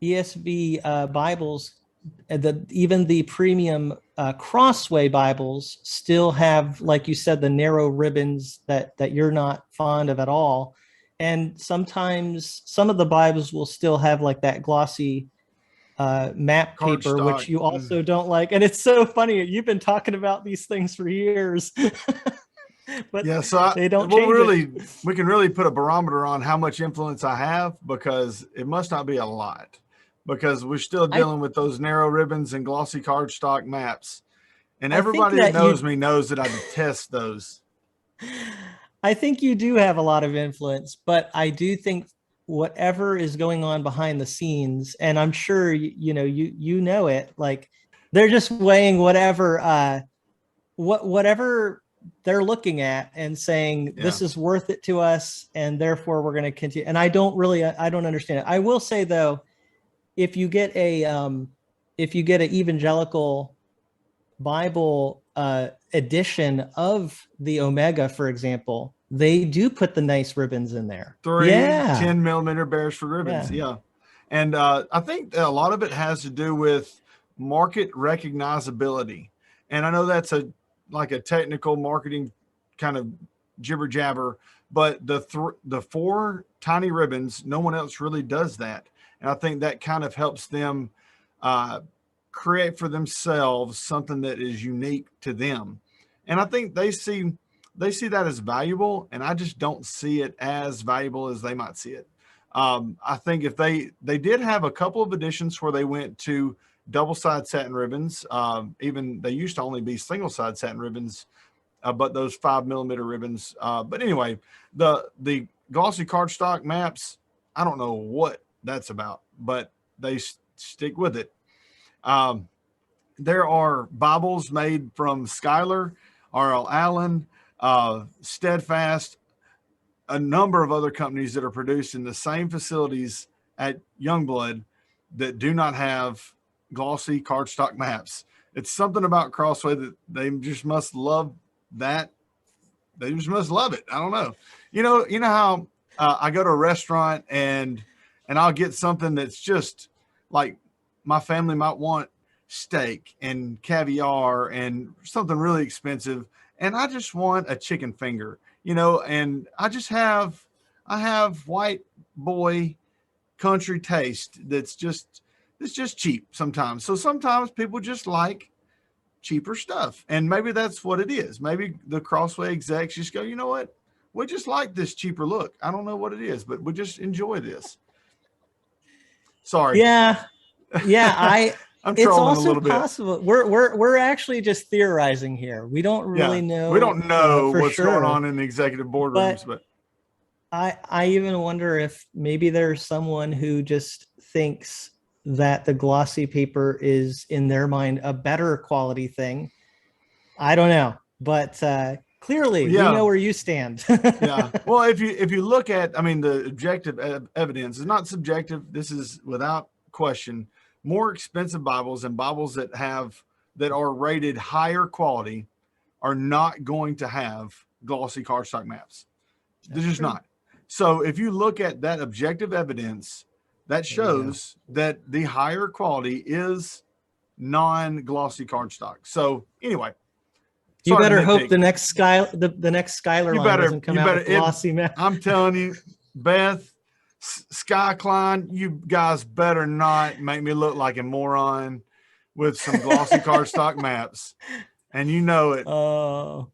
ESV Bibles, even the premium Crossway Bibles still have, like you said, the narrow ribbons that you're not fond of at all. And sometimes some of the Bibles will still have like that glossy map paper, Cardstock. which you also don't like. And it's so funny. You've been talking about these things for years, but Yeah, so they don't change it. we can really put a barometer on how much influence I have because it must not be a lot because we're still I dealing with those narrow ribbons and glossy cardstock maps. And I think everybody that that knows you me knows that I detest those. I think you do have a lot of influence, but I do think whatever is going on behind the scenes, and I'm sure you know it, like they're just weighing whatever they're looking at and saying Yeah. this is worth it to us, and therefore we're going to continue. And I don't understand it. I will say though, if you get a if you get an evangelical Bible edition of the Omega, for example, they do put the nice ribbons in there. Three Yeah. 10 millimeter Beresford ribbons. Yeah. Yeah. And I think a lot of it has to do with market recognizability. And I know that's like a technical marketing kind of jibber jabber, but the four tiny ribbons, no one else really does that. And I think that kind of helps them uh, create for themselves something that is unique to them. And I think they see that as valuable, and I just don't see it as valuable as they might see it. I think if they did have a couple of editions where they went to double side satin ribbons, even they used to only be single side satin ribbons, but those 5 millimeter ribbons. But anyway, the glossy cardstock maps, I don't know what that's about, but they stick with it. Um, there are Bibles made from Schuyler, R.L. Allen, Steadfast, a number of other companies that are produced in the same facilities at Youngblood that do not have glossy cardstock maps. It's something about Crossway that they just must love that. They just must love it. I don't know. You know how I go to a restaurant and I'll get something that's just like my family might want steak and caviar and something really expensive, and I just want a chicken finger, and I have white boy country taste that's just cheap sometimes. So sometimes people just like cheaper stuff. And maybe that's what it is. Maybe the Crossway execs just go, you know what? We just like this cheaper look. I don't know what it is, but we just enjoy this. Sorry. Yeah. Yeah. I'm It's trolling a also little bit. possible. We're actually just theorizing here. We don't Yeah. really We know don't know for what's going sure, on in the executive boardrooms, but but I even wonder if maybe there's someone who just thinks that the glossy paper is in their mind a better quality thing. I don't know, but clearly we yeah. know where you stand. Yeah. Well, if you look at, I mean, the objective evidence is not subjective. This is without question more expensive Bibles and Bibles that are rated higher quality are not going to have glossy cardstock maps. They're That's just true. not. So if you look at that objective evidence, that There you go. shows that the higher quality is non-glossy cardstock. So anyway, You sorry to better hope nitpick. the next Skylar You line better, doesn't come out with glossy map. I'm telling you, Beth, Sky Klein, you guys better not make me look like a moron with some glossy cardstock maps. And you know it. Oh,